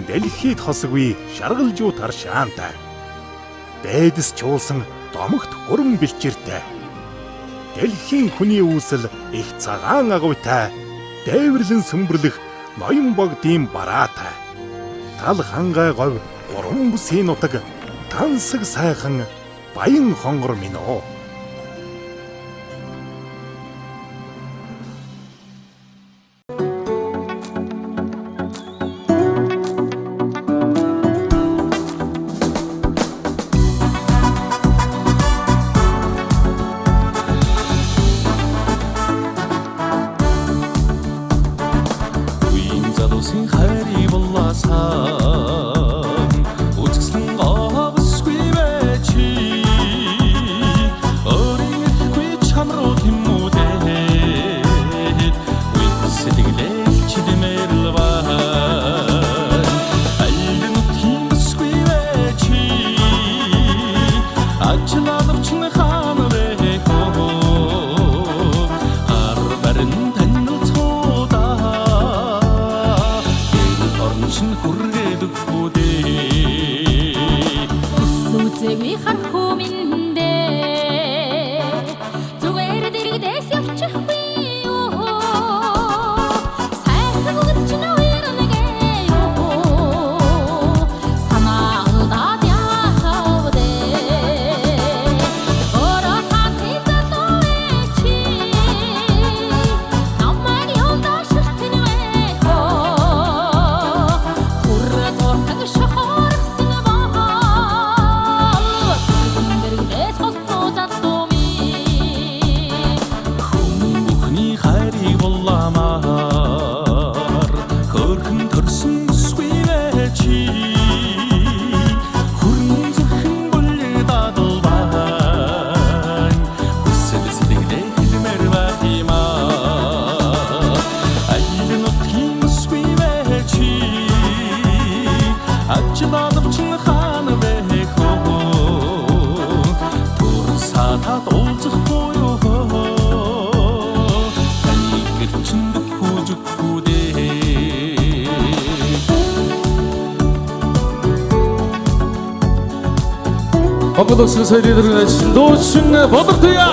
Дэлхийд хосгүй шаргалжуу тар шаантай. Дайдас чуулсан домогт хөрөн бэлчээртэй. Дэлхийн хүний үүсэл их цагаан агуйтай. Дайварлан сүмбэрлэх ноён богдын бараатай. Тал хангай говь гурван бүсийн нутаг тансаг сайхан баян хонгор минь оо. Богдосын соёлын ажил дуучин Бодортуя.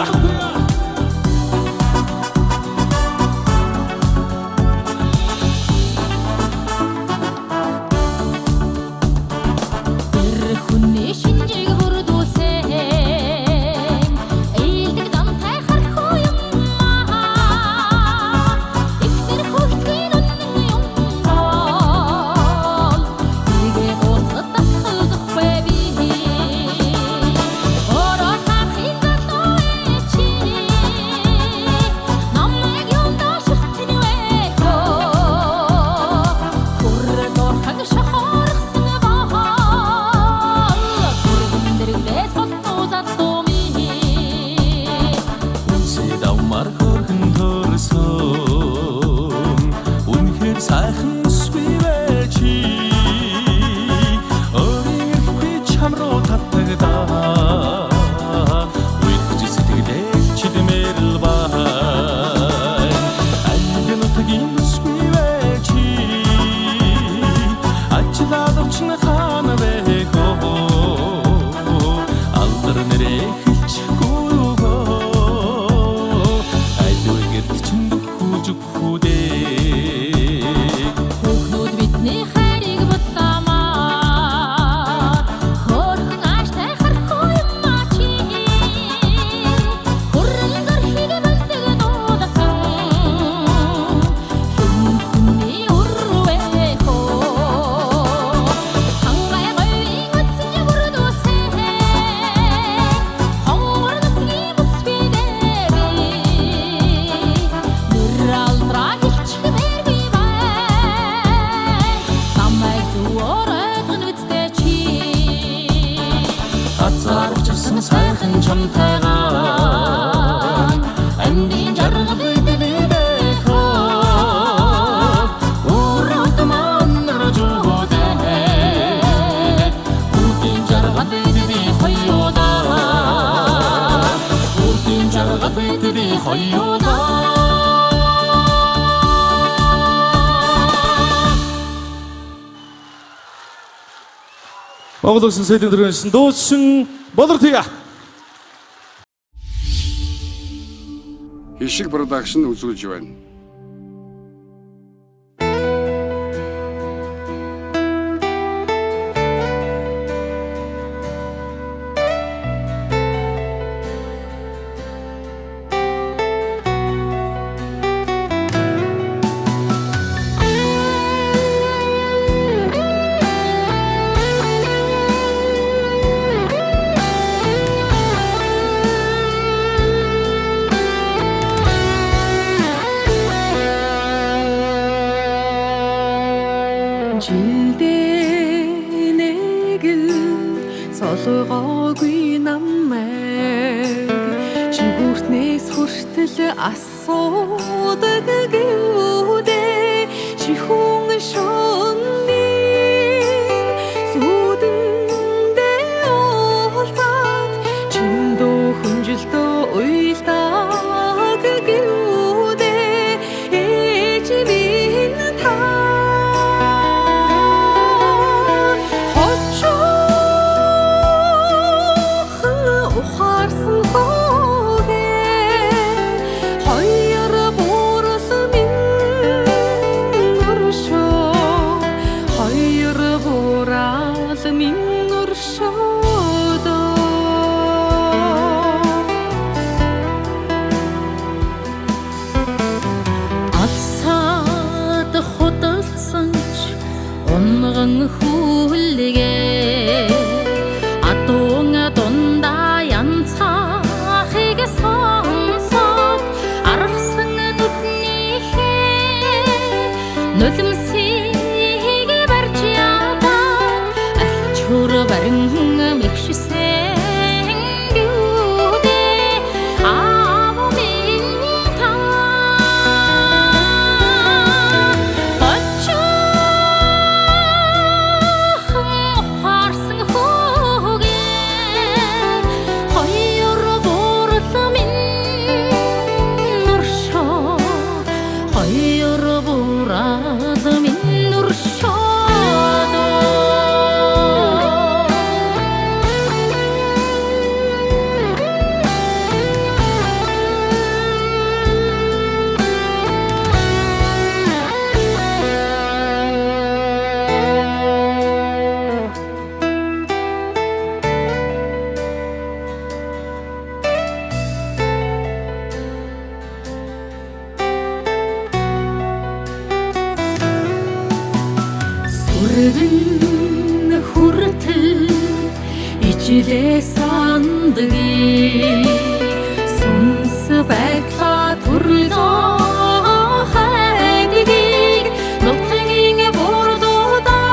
Монгол Улсын соёлын төрийн дуучин Болортыя. Хишиг продакшн үзүүлж байна. Жилдээ нэг л солгоогүй намайг чигүүртнээс хүртэл асуудаг гэвдээ чихүн шонны сүдэндээ олфат чиндөө хүнжилтөө уйлдаг гэвдээ ээж минь та хүлгээ атуунга дундаа янцахыг сонсоод аргасан нүднийхээ нулимсийг барж ядаа альчуур барин мэгшсэн гүдээ аав минь та Үргэн хүртэл ижлээ сандгийг сүнс байглаа төрлөө хайдгийг нутгийн бурдуудаас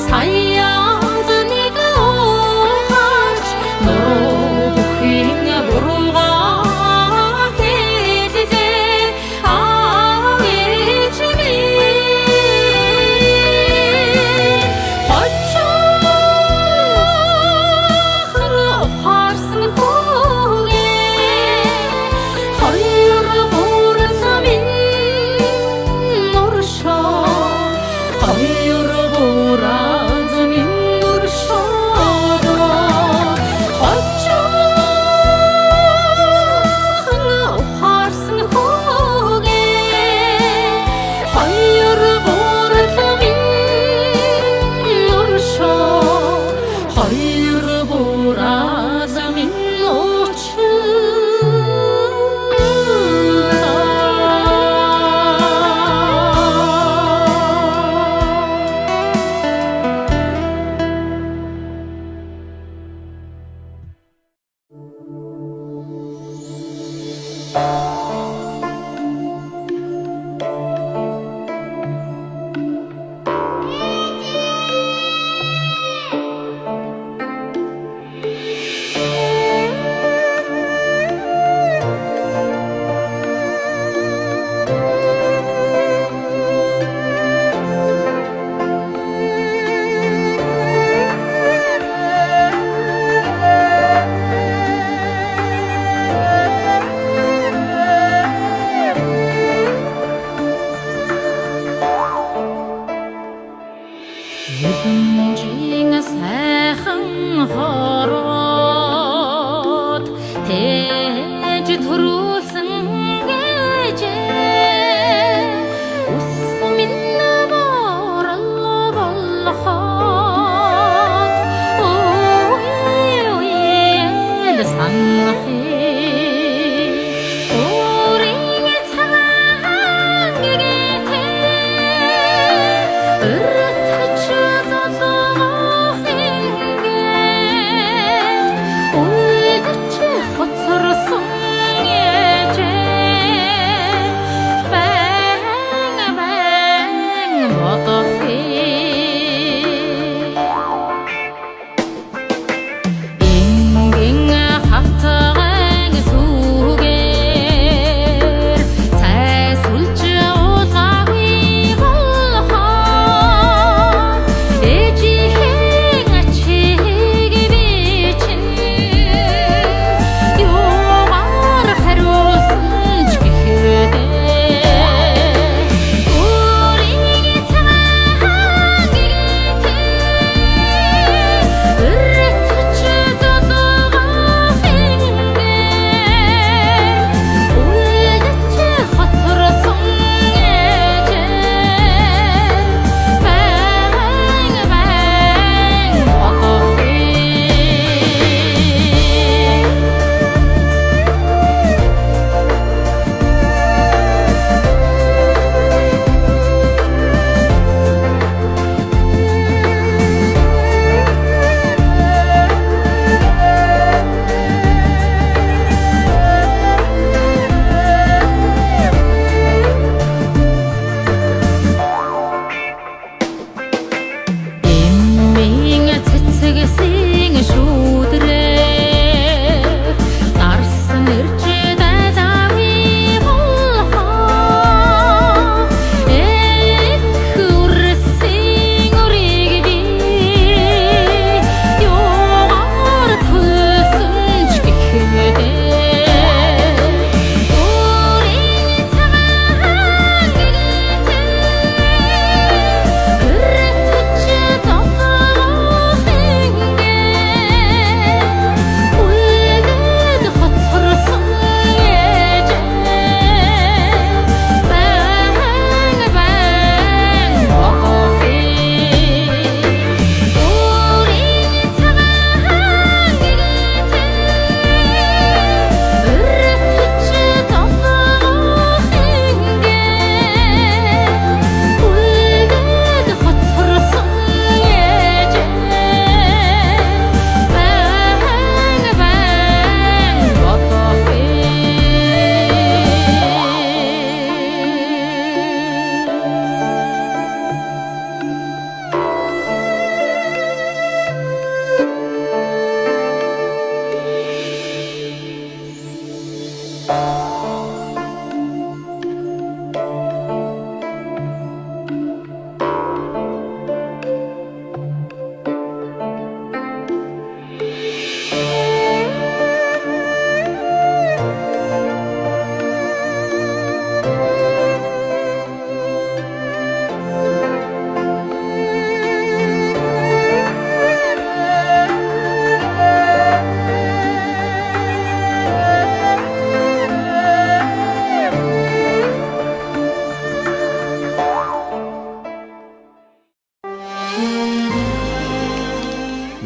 саяад нэг ухаж нуруу бүхийн буруугаа хэлжээ аав ээж минь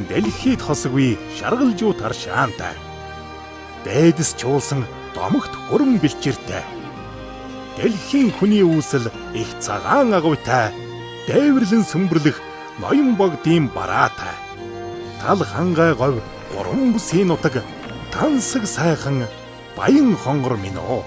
Дэлхийд хосгүй шаргалжуу тар шаантай. Дайдас чуулсан домогт хурам бэлчиртэй. Дэлхийн хүний үүсэл их цагаан агуйтай. Дайварлан сүмбэрлэх ноён богдын бараатай. Тал хангай говь гурван бүсийн нутаг тансаг сайхан баян хонгор минь оо.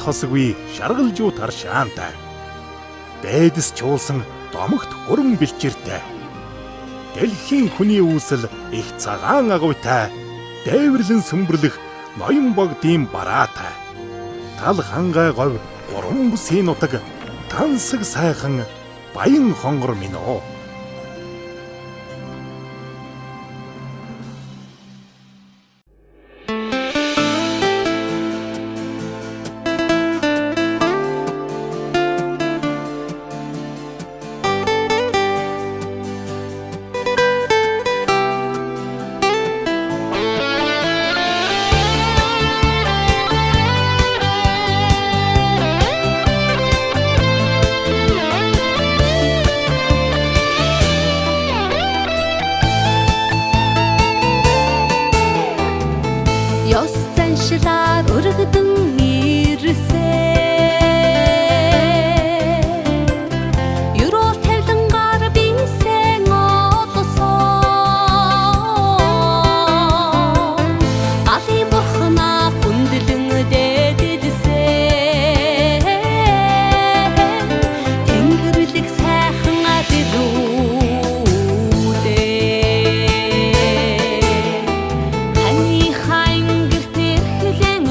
хосгүй шаргалжуу тар шаантай. Дээдэс чуулсан домогт хөрөн бэлчиртэй. Дэлхийн хүний үүсэл их цагаан агуйтай. Дээвэрлэн сүмбэрлэх ноён богдын бараатай. Тал хангай говь гурван бүсийн нутаг тансаг сайхан баян хонгор минь оо. Ёс заншилаар өргөдөн ирсэн. Юруу тавилангаар бийсэн одосон. Галын бурхнаа хүндлэн дээдэлсэн. Тэнгэрлэг сайхан адилүүдээ. Хани хайн гэртэр хилэн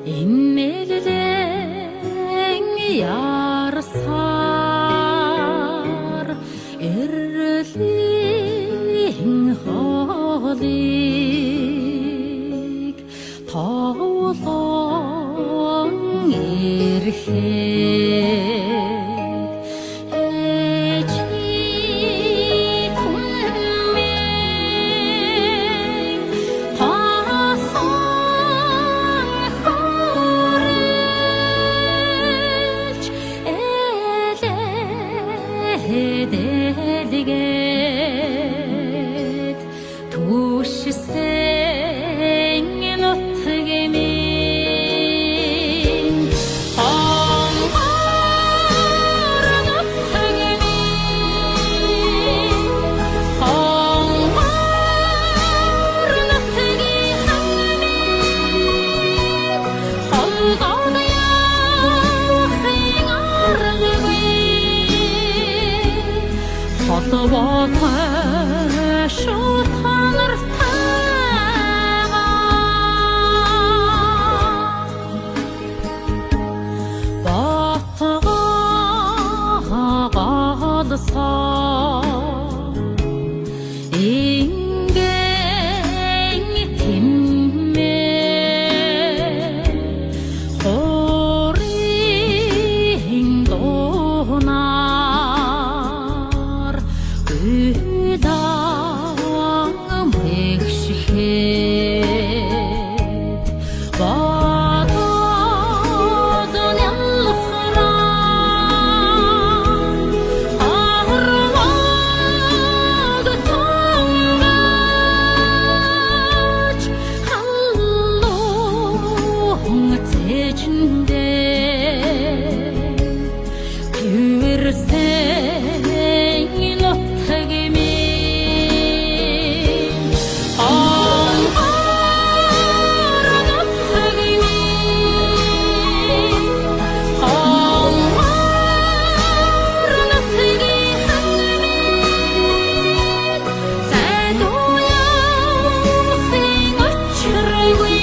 Эмээлэн ярсаар эрлийн хоолыг тоолон ирэхэд эчний түмэн тосон хорж элэдэдгээд түшсэн нутгэмэн хонгор нутгэмэн хонгор нутгийн хонгор явахын аргагүй холбоотой шууд ханартайгаа батгаалсан ингийн тэмээ хорийн дунаар удаан мэгшихэд бодоод ялхраа харваад тонгач халуун цэжиндээ пүрсэн нутгэмэн хонгор нутгэмэн хонгор нутгийн зайдуу явахын очиргүй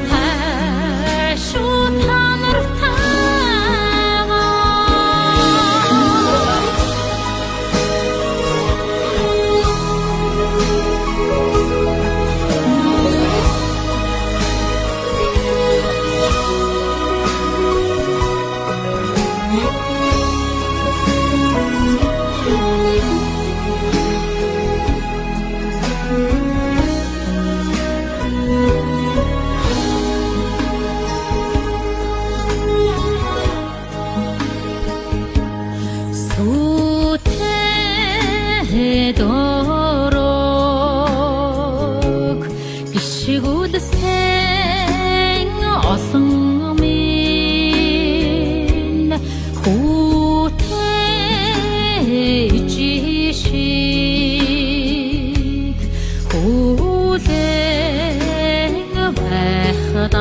заяатай шууд ханартайгаа 도록 비시고드생 어성민 고태지식 고생 외하다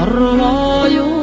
걸어용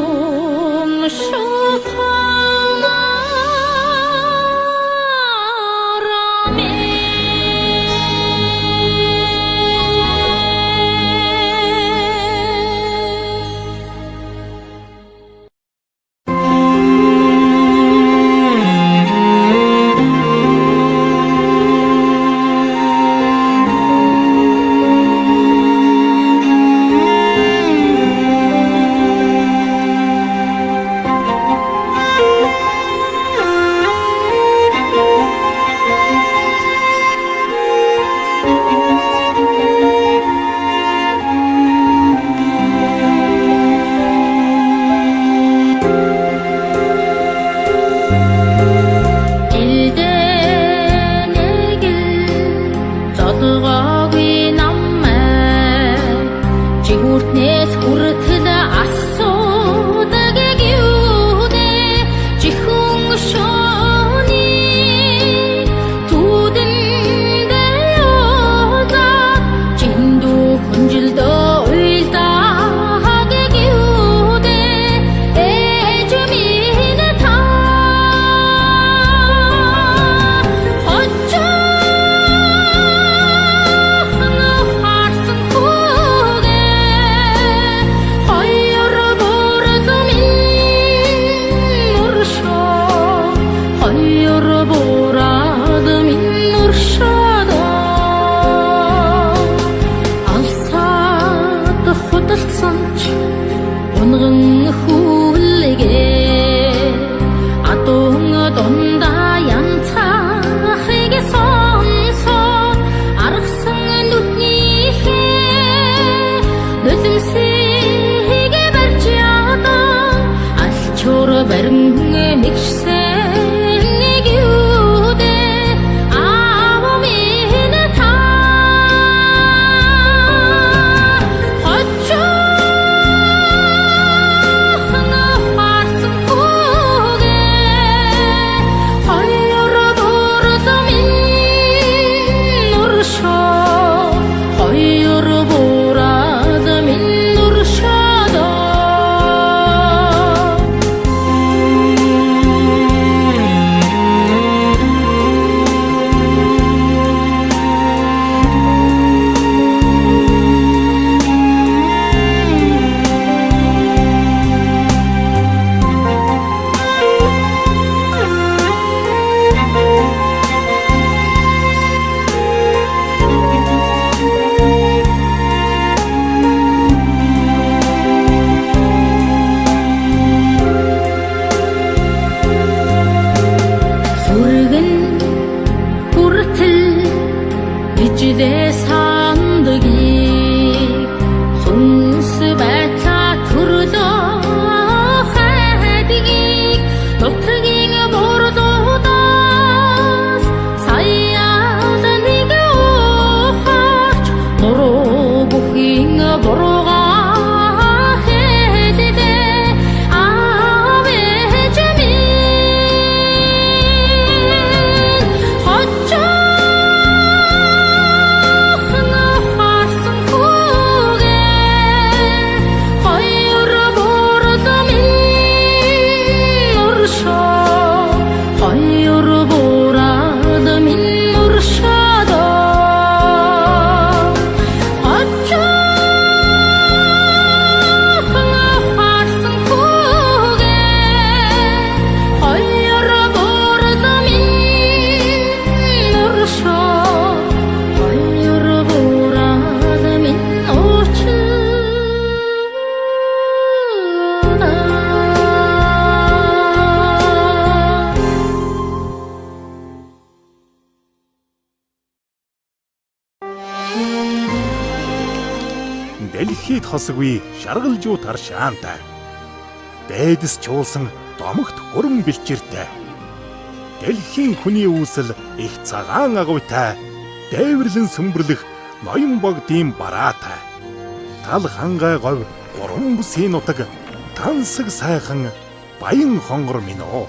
Дэлхийд хосгүй шаргалжуу таршаантай. Дээдэс чуулсан домогт хөрөн бэлчиртэй. Дэлхийн хүний үүсэл их цагаан агуйтай. Дээвэрлэн сүмбэрлэх ноён богдын бараатай. Тал хангай говь гурван бүсийн нутаг тансаг сайхан баян хонгор минь оо.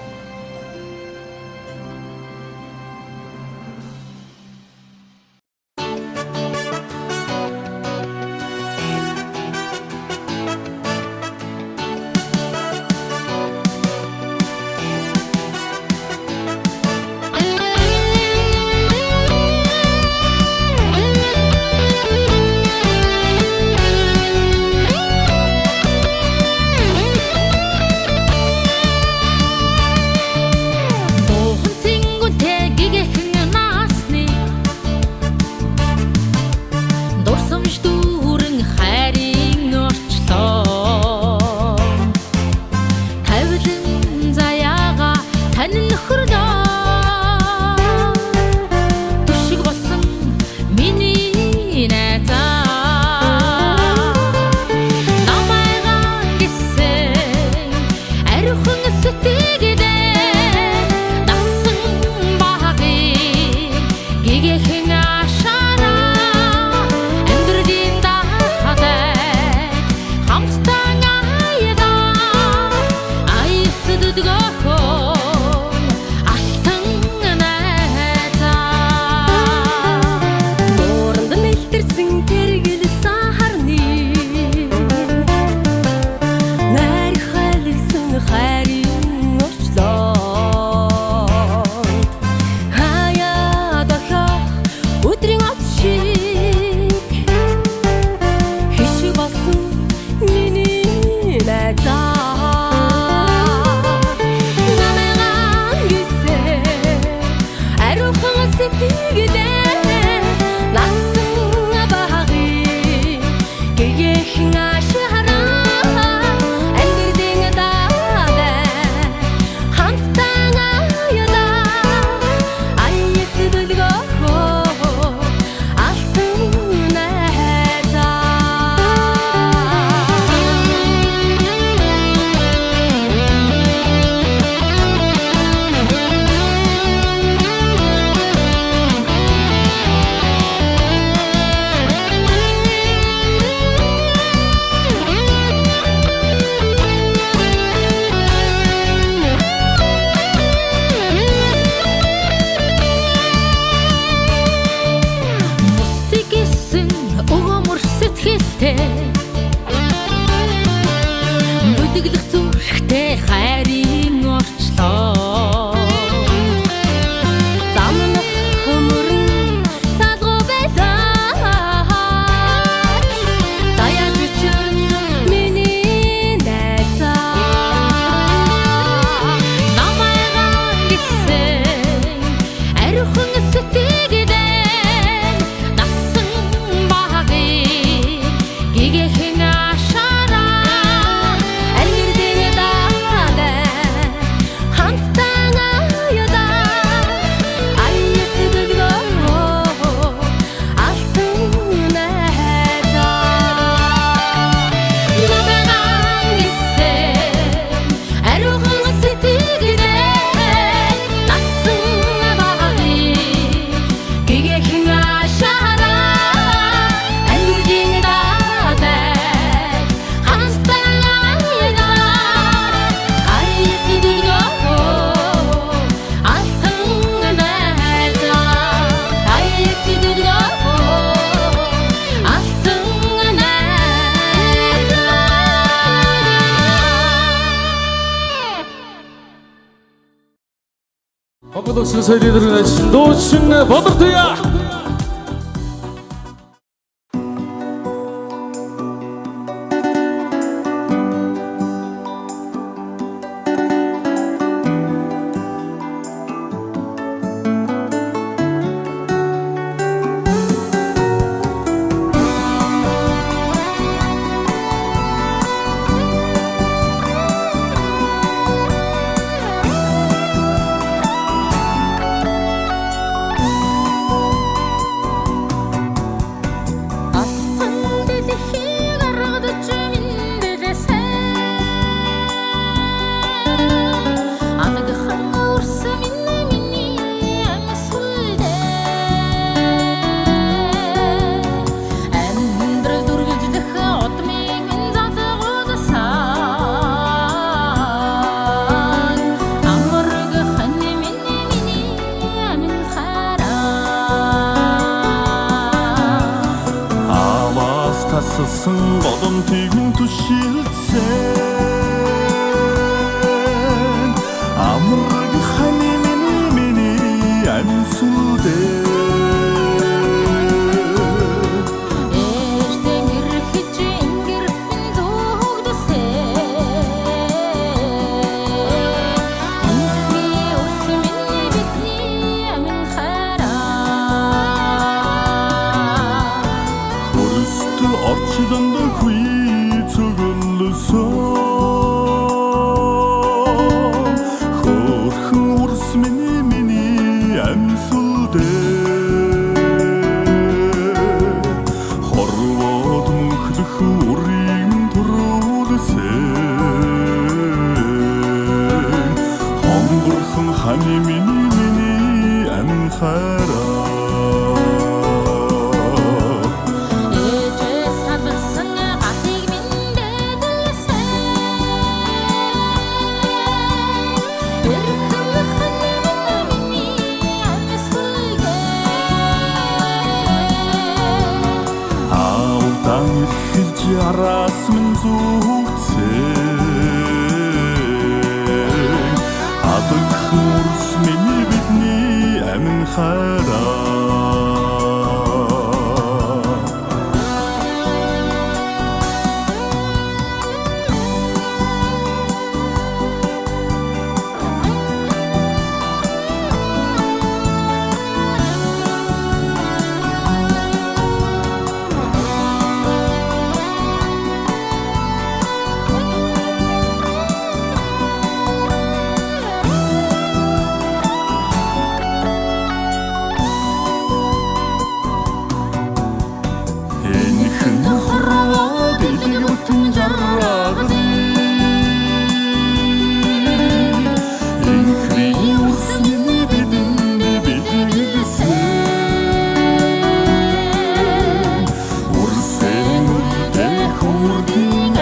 гигэхэн ашаараа ангидэн даадай хамтан аяда аяс дөлгөө алтан найзаа Мустигсэн өгөөмөр сэтгэлтэй бүлэглэх зүрхтэй хайрын орчлоо замнах хөмөрн салгуу байлаа заяа жичэрсэн миний найзаа намайгаа гисэн ариухан сэтгэгдэн насан багын гигэхэн ашаараа ангидэн даадай хамтан аяда аяс дөлгөө алтан найзаа намайгаа гисэн ариухан сэтгэгдэн насан багын гигэхэн ашаараа ангидэн даадай хамтан аяда аяс дөлгөө алтан найзаа аяс дөлгөө алтан найзаа Хоподоксын соёлын ажил дуучин Бодортуя. Тасалсан боломтыг нь түшилсэн амраг хани миний амьсуудээ Эштэн ирхэж ингэрхэн зүгдэсэн Эндний урсан миний бидний амин хараа хөрөстө орчлонд хүй цогөлсөн хөрхөн урс миний амьсуудээ хорвоод мөхлөх үрийн төрүүлсэн хонгорхон хани миний амин хараа Ээжээ салгасан гатыг минь дэдэлсэн Эрхэм хани миний амьсгалгээ Аудан ирхэж араас минь зүгцэн Адагхан урс миний бидний амин хараа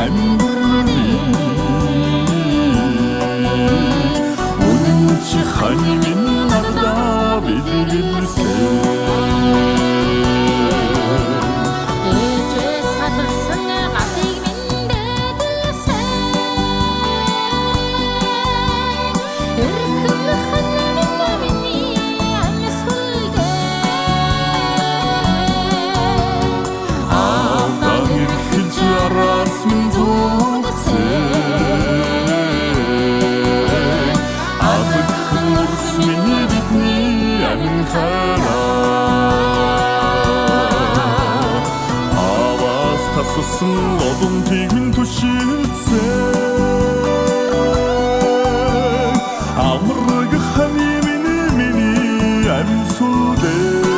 амьдрий үнэн чи хань минь надад бэлгэлсэн ээжээ салгасан галыг минь дээдэлсэн эрхэм хань миний амьсгалдээ Авдан ирхэлж араас минь зүгсэн Адагхан урс миний бидний амин хараа Аваас тассан одонтыг минь түшилсэн Амраг хани миний амин сүдээ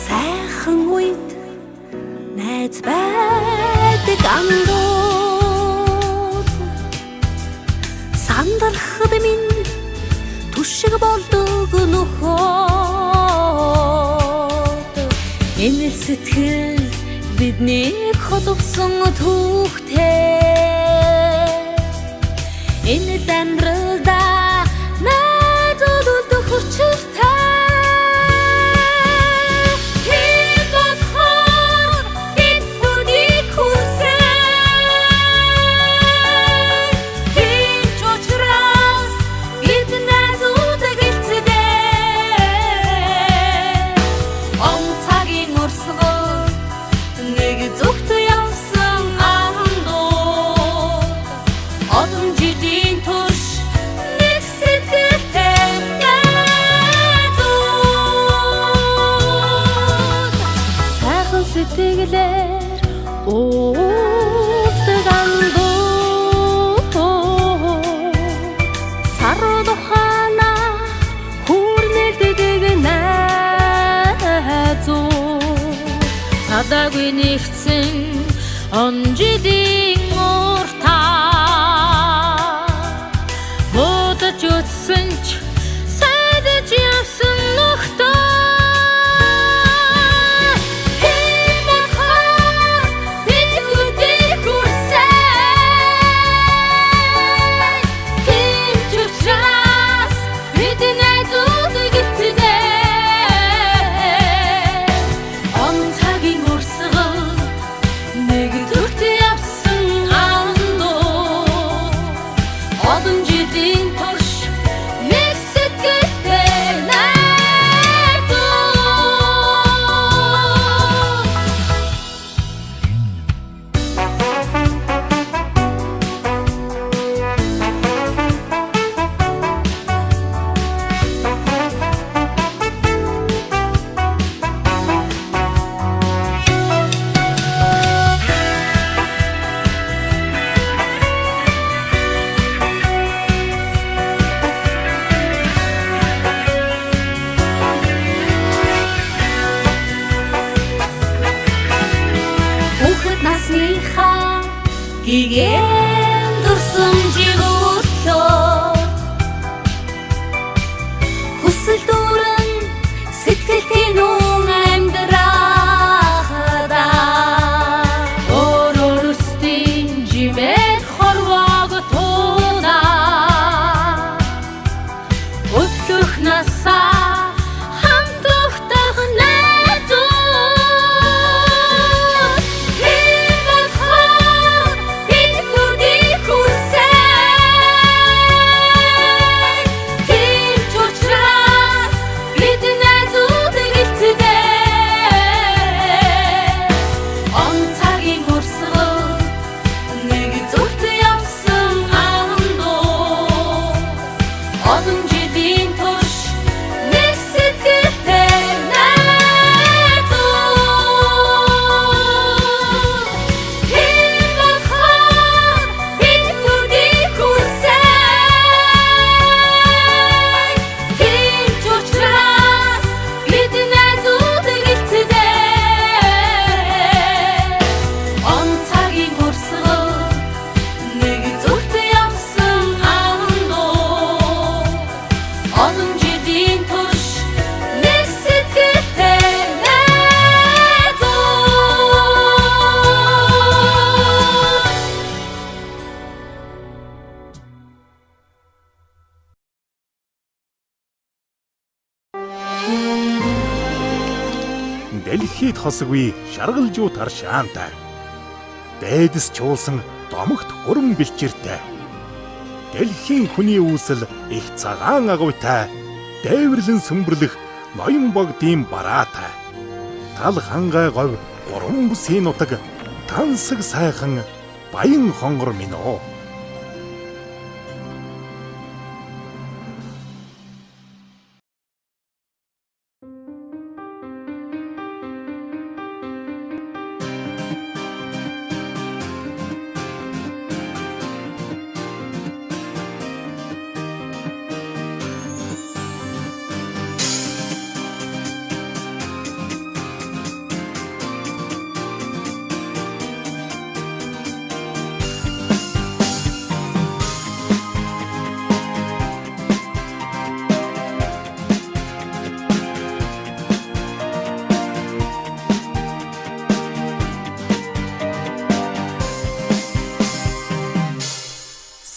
Сайхан үед найз байдаг амдууд сандархад минь түшиг болдог нөхөд энэ сэтгэл биднийг холбосон түүхтэй энэ дамралда найзууд хүчтэй сэтгэлээр уусдаг андууд сард ухаана хүрнэлдэг найзууд садаггүй нэгцэн онжидийн уртаа бодож үтсэн ч сайдаж явсан нөхдөө гигээн дурсамжийг өглөө хүсэл дүүрэн сэтгэлтэй нүн амьдрахада өөрөөрөстийн жимээр хорвоог тууна өглөх насаа Дэлхийд хосгүй шаргалжуу тар шаантай. Дайдас чуулсан домогт хөрөн бэлчээртэй. Дэлхийн хүний үүсэл их цагаан агуйтай. Дээвэрлэн сүмбэрлэх ноён богдын бараатай. Тал хангай говь гурван бүсийн нутаг тансаг сайхан баян хонгор минь оо.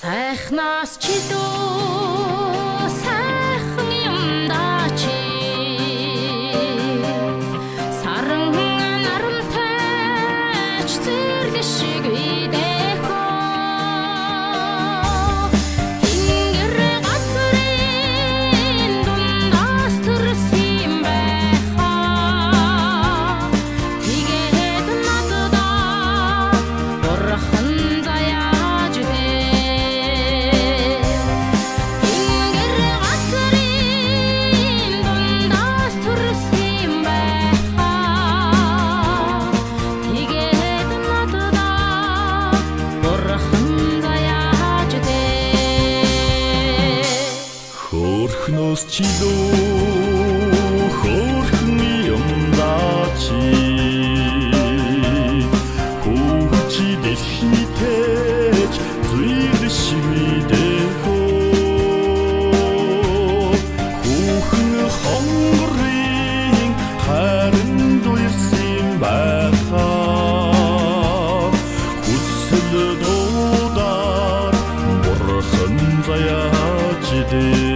Сайхнаас чидүү сайхан юм дачи саран нарамтай зэрэг шиг идэх тэнгэр газрын дундаас төрсөн байхаа тэгээд надад бурхан заяаж Хөөрхнөөс чилүү хөөрхөн юм дачи хүүчи дэлхийтэйч зүйл шивэдэхөө хүүхэн хонгорын харин дуйсан байхаа хүсэл дуудаар бурхан заяаж идэ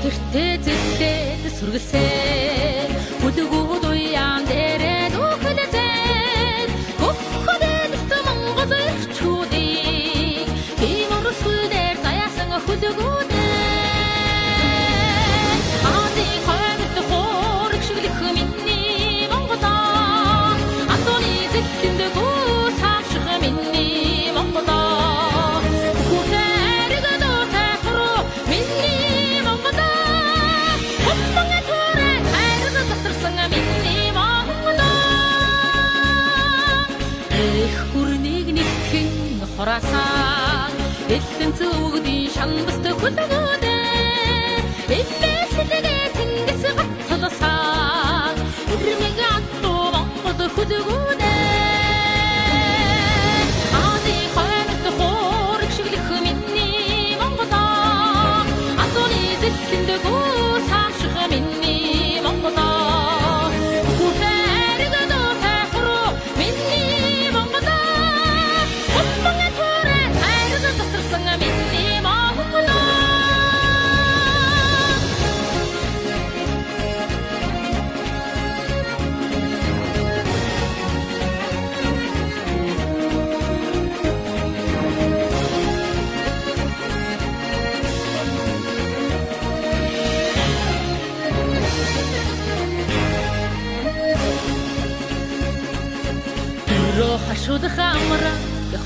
гэртээ зэттээд сүргэлсээ бүдгүүд уян дээрээ дөхөлзээд гохходэст Монгол эрчүүдийг ийм орсгүйдээр заяасан хөдгүүд Азийн хойноос хоорог шиглэх миний Монголоо Антоны зэттэнд гүр цааших миний Монголоо Хүүхэрэг дөртэй хуруу миний Монголоо Хомбонга төрэй хайрыг засарсан миний Монголоо Эх хүрнийг нэгхэн хураасан Эллэн зүгдийн шанбаст хөдгүүдээ Эвэсэлгээ тэнгис гатталсан Үрмэг аттуу Монгол хөдгүүдээ Азийн хойноос хоорог шиглэх миний Монголоо Антоны зэттэнд гүр цааших миний Монголоо Хүүхэрэг дөртэй хуруу миний Монголоо Хомбонга төрэй хайрыг засарсан миний Монголоо Хашууд хамраа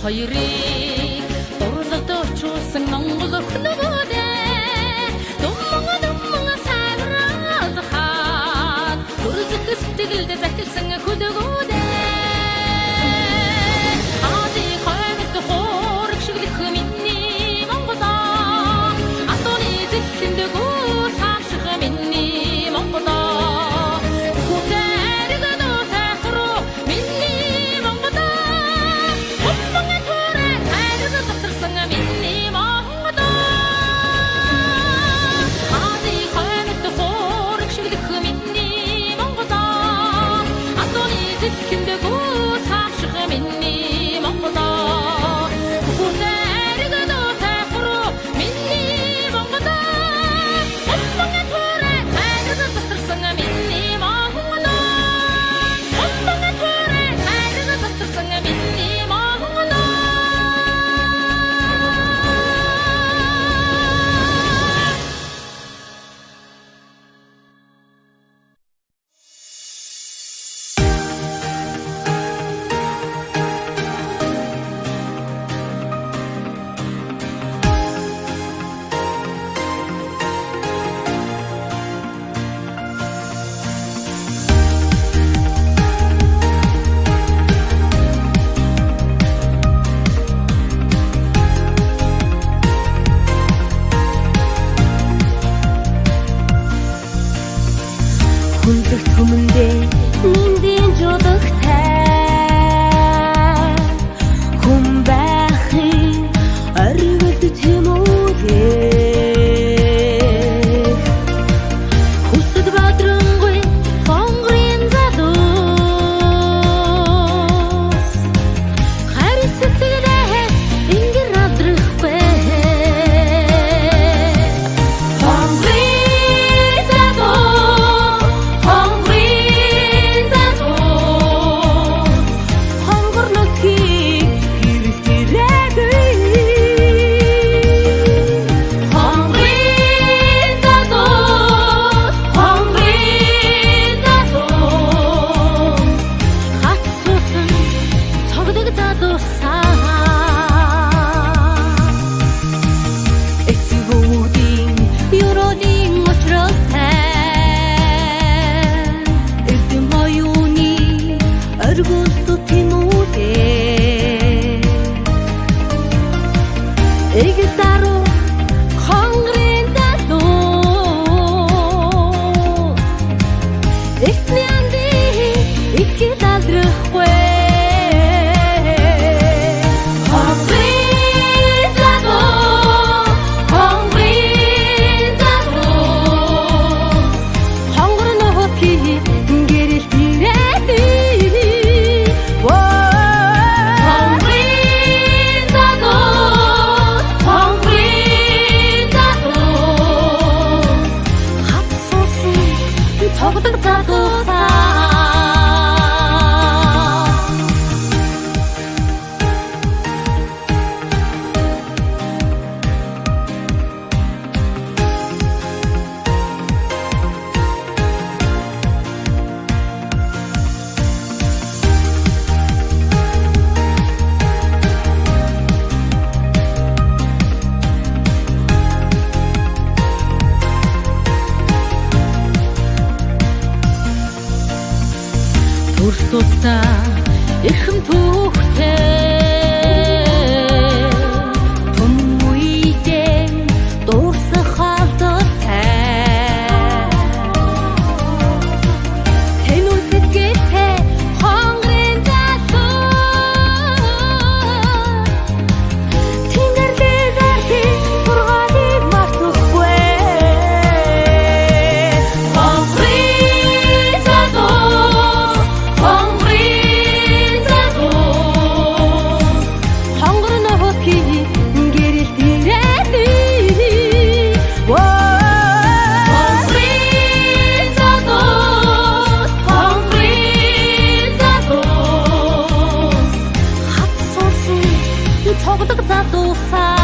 хоёрыг дурлалд очуулсан Монгол өхнөгөөдөө Думмага сайраад хаад Дүрзэх сэтгэлд захилсан хөдгүүдээ Азийн хойноос хоорог шиглэх миний Монголоо Антоны зэттэнд гүр цааших миний Монголоо Хүүхэрэг дөртэй хуруу миний Монголоо Хомбонга төрэй хайрыг засарсан миний Монголоо Азийн хойноос хоорог шиглэх миний Монголоо Антоны зэттэнд гүр цааших миний Монголоо Хүүхэрэг дөртэй хуруу миний Монголоо Хомбонга төрэй хайрыг засарсан миний Монголоо Хомбонга төрэй хайрыг засарсан миний Монголоо Хүндрэх түмэндээ ниндийн жодогтай Хүн байхын орвилд тэмүүлээ Хүсэд бадрангуй хонгорын задус Хари сэтгэлдээс ингэр авдрахгүй Хонгорын задус Хонгорын цогцолдог задуусаа Туртуста эрхэм түүхтэй том үедээ дуусах халдвартай тэнүү сэтгэлтэй хонгорын залуу тэнгэрдээ зардаг сургаалыг мартахгүй цогцолдог задуусаа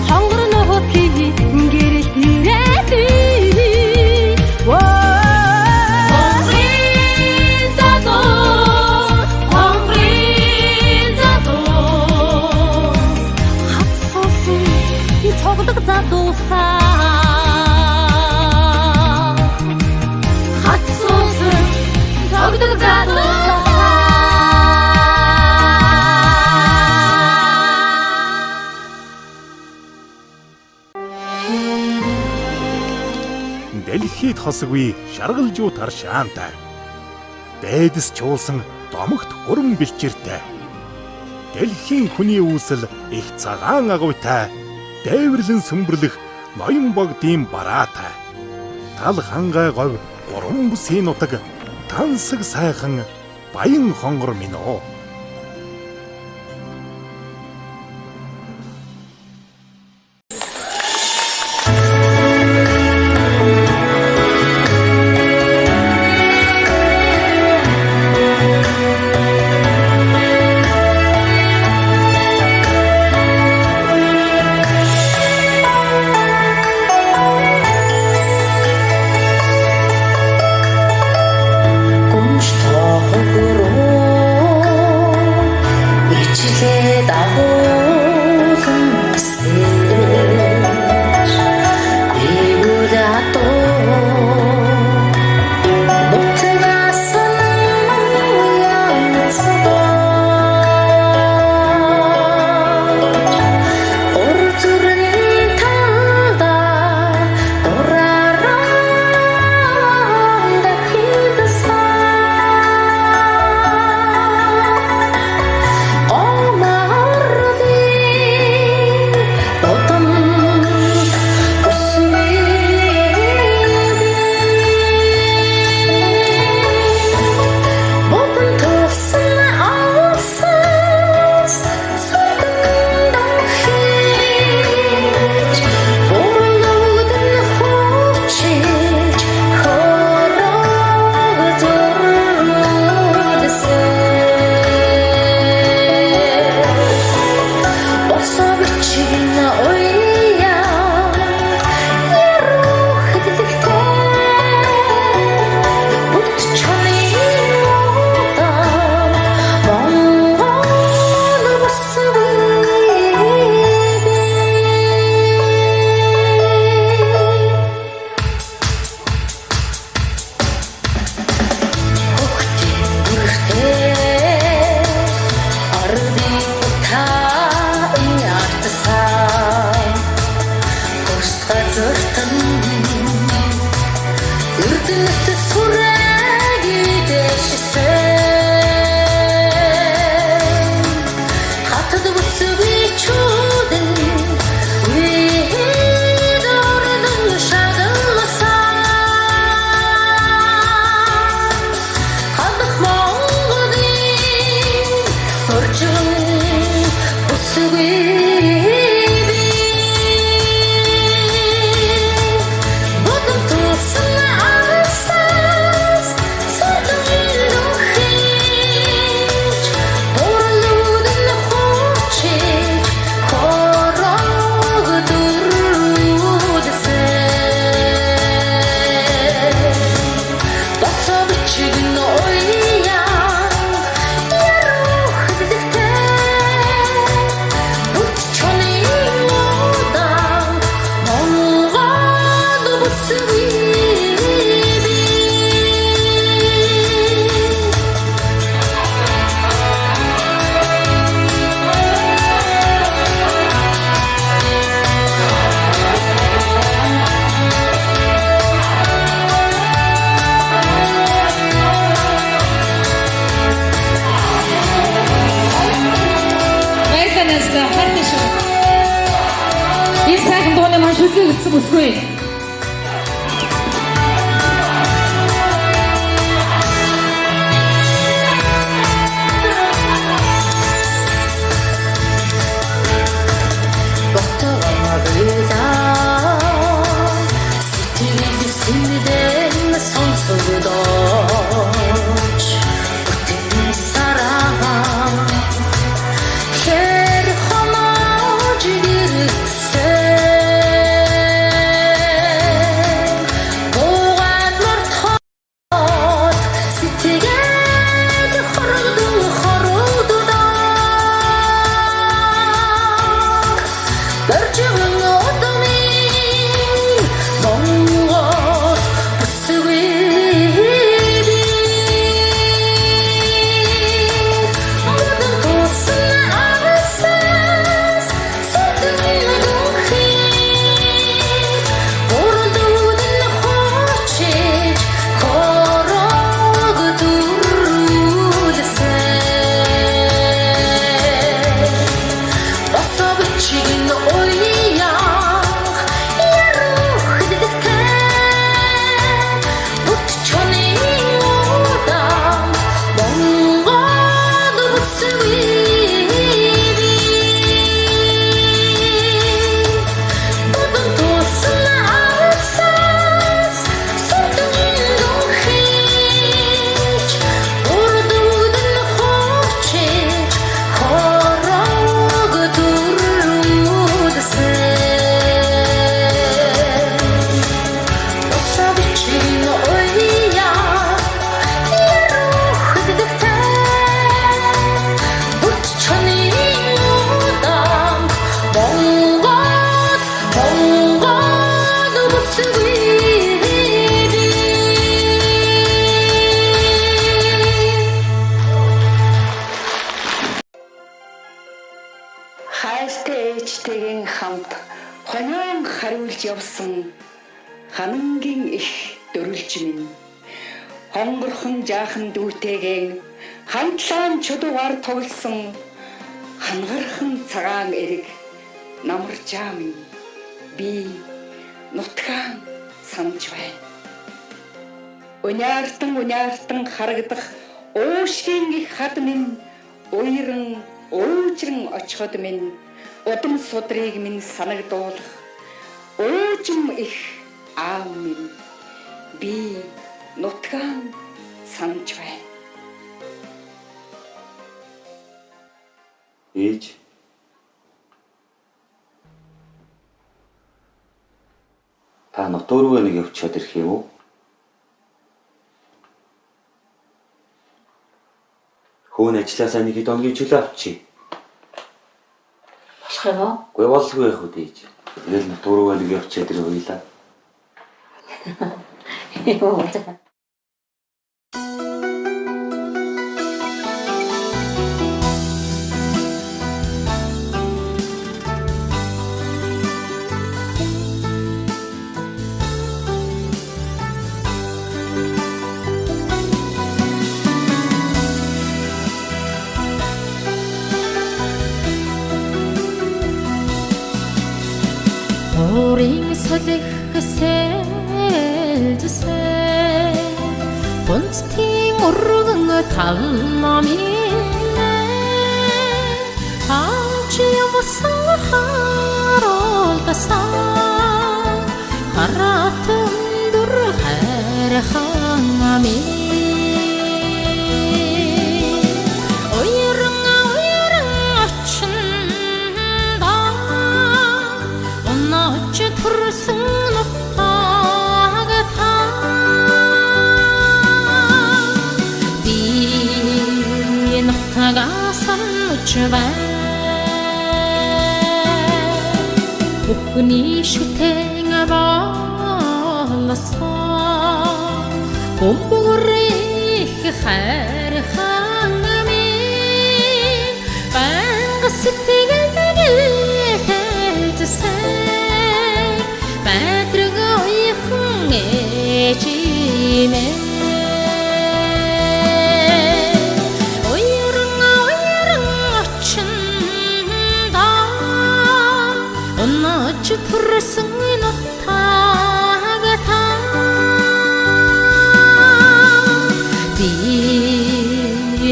хонгор нөхөдгийг гэрэл дээрээ цогцолдог задуусаа Дэлхийд хосгүй шаргалжуу таршаантай. Дайдас чуулсан домогт хурам бэлчиртэй. Дэлхийн хүний үүсэл их цагаан агуйтай. Дайварлан сүмбэрлэх ноён богдын бараатай. Тал хангай говь гурван бүсийн нутаг тансаг сайхан баян хонгор минь оо. төлгөө гэсэн үсгүй. Хайртай ээжтэйгэн хамт хонион хариулж явсан ханангийн их дөрүлж минь хонгорхон жаахан дүүтэйгэн хамтлаан чудуугаар тоглосон хангархан цагаан эрэг намаржаа минь би нутгаан санаж байна. Уняартан харагдах уушгийн их хад минь уйран уужран очиход минь удам судрыг минь санагдуулах уужим их аав минь би нутгаан санаж байна. Ээж та нутуу руу нэг явчихад ирэх юм уу? Хөөн ажилласаа нэг хэд өдрийн чөлөө авчи. Болох юм уу? Гүй болгүй байх үү ээж. Тэгэл нутуу руу нэг явчихад ирэх уйлаа. Юу вэ? Өөрийн солих сэлжсэ Бунцтын урган талмаминэ Аачи юмсан харолтасан Харатан дур хайрхан амин Бүхний шүтэн боллосон Бомбогорих хайрхан амин Банга сэтгэл тэлжсэн Бадраг ойхон ээжимэн Tursun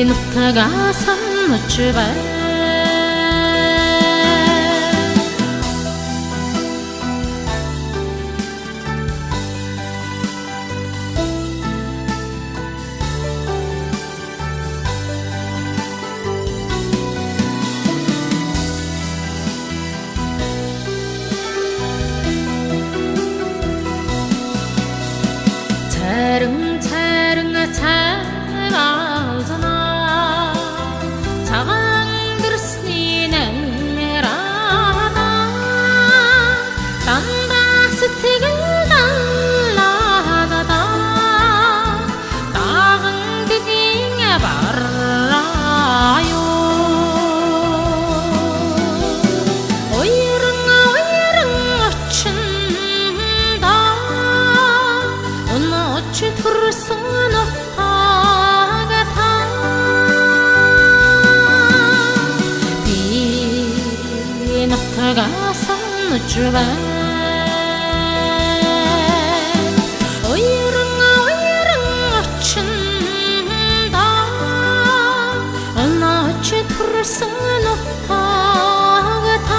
нутгаа санаж байна. 차릉차릉 잘 알잖아. 장들스니 냄라다. 단다스틱을 달라다다. 나강디ging 바라요. 오이릉 어춘다. 어찌 풀선 오빠가 다 비너타가 선주바 오이릉 어춘다. 어찌 풀선 오빠가 다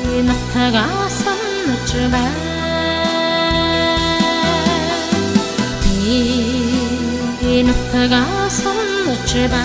비너타가 주바 비누타가 손놓주바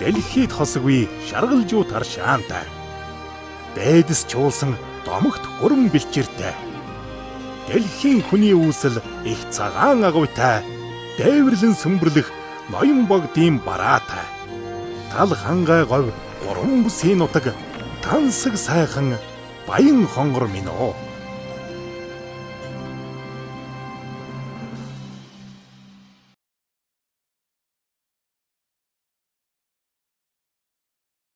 Дэлхийд хосгүй шаргалжуу таршаантай. Дээдэс чуулсан домогт хөрөн бэлчиртэй. Дэлхийн хүний үүсэл их цагаан агуйтай. Дээвэрлэн сүмбэрлэх ноён богдын бараатай. Тал хангай говь гурван бүсийн нутаг тансаг сайхан баян хонгор минь оо.